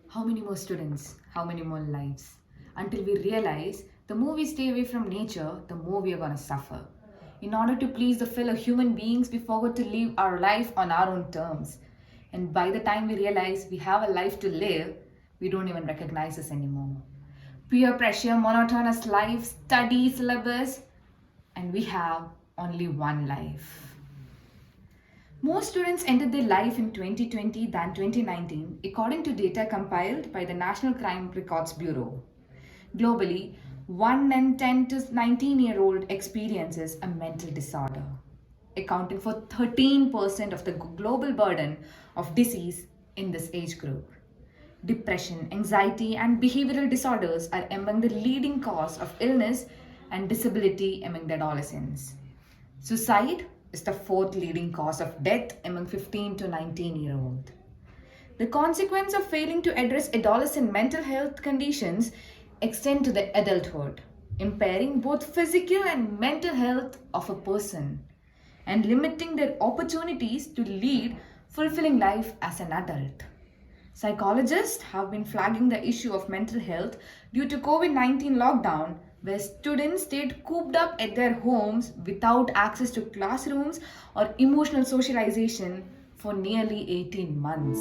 How many more students? How many more lives? Until we realize the more we stay away from nature, the more we are going to suffer. In order to please the fellow human beings, we forgot to live our life on our own terms. And by the time we realize we have a life to live, we don't even recognize this anymore. Peer pressure, monotonous life, study syllabus, and we have only one life. More students ended their life in 2020 than 2019, according to data compiled by the National Crime Records Bureau. Globally, 1 in 10 to 19-year-old experiences a mental disorder, accounting for 13% of the global burden of disease in this age group. Depression, anxiety, and behavioral disorders are among the leading cause of illness and disability among the adolescents. Suicide is the fourth leading cause of death among 15 to 19-year-old. The consequence of failing to address adolescent mental health conditions extend to the adulthood, impairing both physical and mental health of a person and limiting their opportunities to lead fulfilling life as an adult. Psychologists have been flagging the issue of mental health due to COVID-19 lockdown, where students stayed cooped up at their homes without access to classrooms or emotional socialization for nearly 18 months.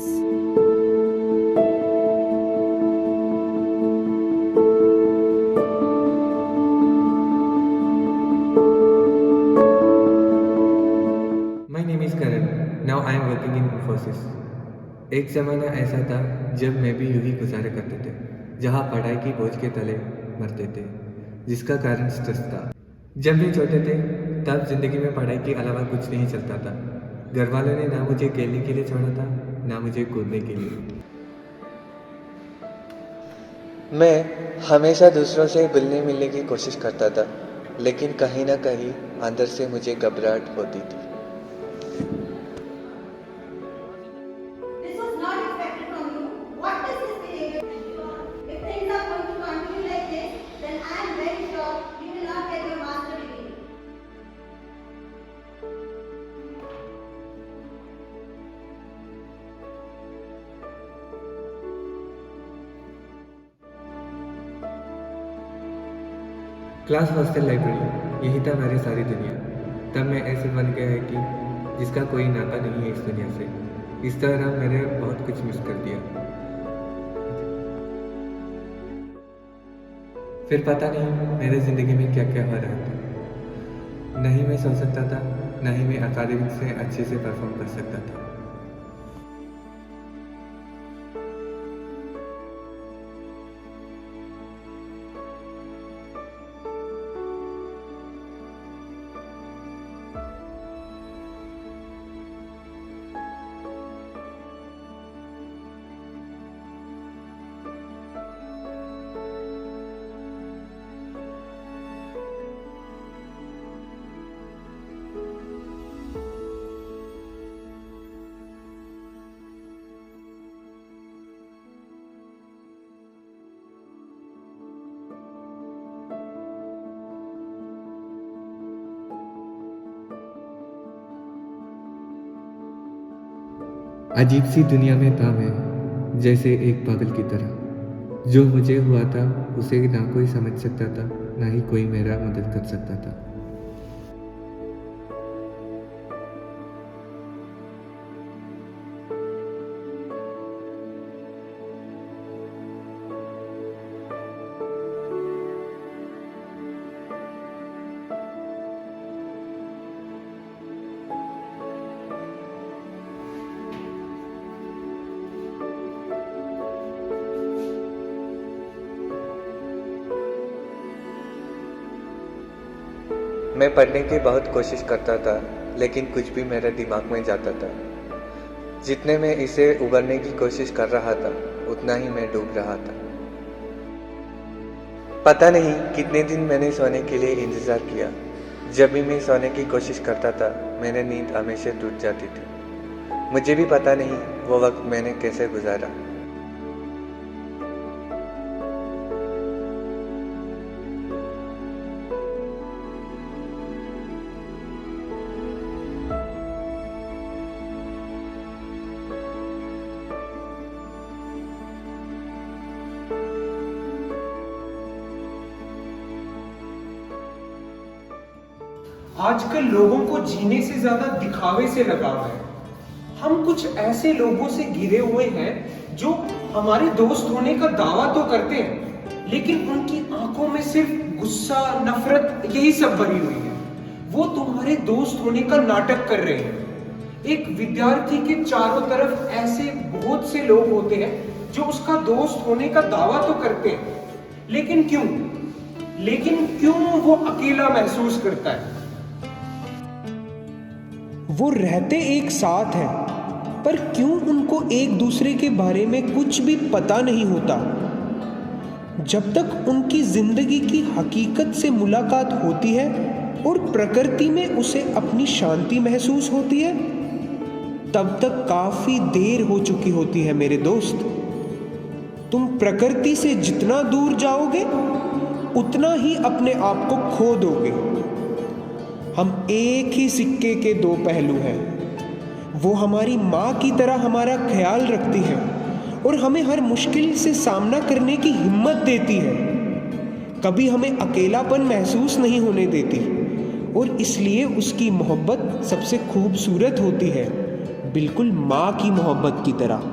My name is Karan. Now I am working in Infosys. एक ज़माना ऐसा था जब मैं भी यूं ही गुजारा करते थे, जहाँ पढ़ाई की बोझ के तले मरते थे, जिसका कारण स्ट्रेस था। जब भी छोटे थे, तब जिंदगी में पढ़ाई के अलावा कुछ नहीं चलता था। घर वालों ने ना मुझे खेलने के लिए छोड़ा था, ना मुझे कूदने के लिए। मैं हमेशा दूसरों से घुलने मिलने की कोशिश करता था, लेकिन कहीं ना कहीं अंदर से मुझे घबराहट होती थी। This was not expected from you. What is this behavior? If things are going to continue like this, then I am very sure you will not get your master degree. Class hostel library, यही था मेरी सारी दुनिया। तब मैं ऐसे बन गया है कि जिसका कोई नाता नहीं है इस दुनिया से। इस तरह मैंने बहुत कुछ मिस कर दिया। फिर पता नहीं मेरे ज़िंदगी में क्या क्या हो रहा था। नहीं मैं सो सकता था, ना ही मैं अकादमिक से अच्छे से परफॉर्म कर सकता था। अजीब सी दुनिया में था मैं, जैसे एक पागल की तरह। जो मुझे हुआ था उसे ना कोई समझ सकता था, ना ही कोई मेरा मदद कर सकता था। मैं पढ़ने की बहुत कोशिश करता था, लेकिन कुछ भी मेरे दिमाग में जाता था। जितने मैं इसे उबरने की कोशिश कर रहा था, उतना ही मैं डूब रहा था। पता नहीं कितने दिन मैंने सोने के लिए इंतज़ार किया। जब भी मैं सोने की कोशिश करता था, मेरी नींद हमेशा टूट जाती थी। मुझे भी पता नहीं वो वक्त मैंने कैसे गुजारा। आजकल लोगों को जीने से ज्यादा दिखावे से लगाव है। हम कुछ ऐसे लोगों से घिरे हुए हैं जो हमारे दोस्त होने का दावा तो करते हैं, लेकिन उनकी आंखों में सिर्फ गुस्सा, नफरत यही सब भरी हुई है। वो तुम्हारे दोस्त होने का नाटक कर रहे हैं। एक विद्यार्थी के चारों तरफ ऐसे बहुत से लोग होते हैं जो उसका दोस्त होने का दावा तो करते हैं, लेकिन क्यों वो अकेला महसूस करता है? वो रहते एक साथ हैं, पर क्यों उनको एक दूसरे के बारे में कुछ भी पता नहीं होता? जब तक उनकी जिंदगी की हकीकत से मुलाकात होती है और प्रकृति में उसे अपनी शांति महसूस होती है, तब तक काफी देर हो चुकी होती है मेरे दोस्त। तुम प्रकृति से जितना दूर जाओगे उतना ही अपने आप को खो दोगे। हम एक ही सिक्के के दो पहलू हैं। वो हमारी माँ की तरह हमारा ख्याल रखती है और हमें हर मुश्किल से सामना करने की हिम्मत देती है। कभी हमें अकेलापन महसूस नहीं होने देती और इसलिए उसकी मोहब्बत सबसे खूबसूरत होती है, बिल्कुल माँ की मोहब्बत की तरह।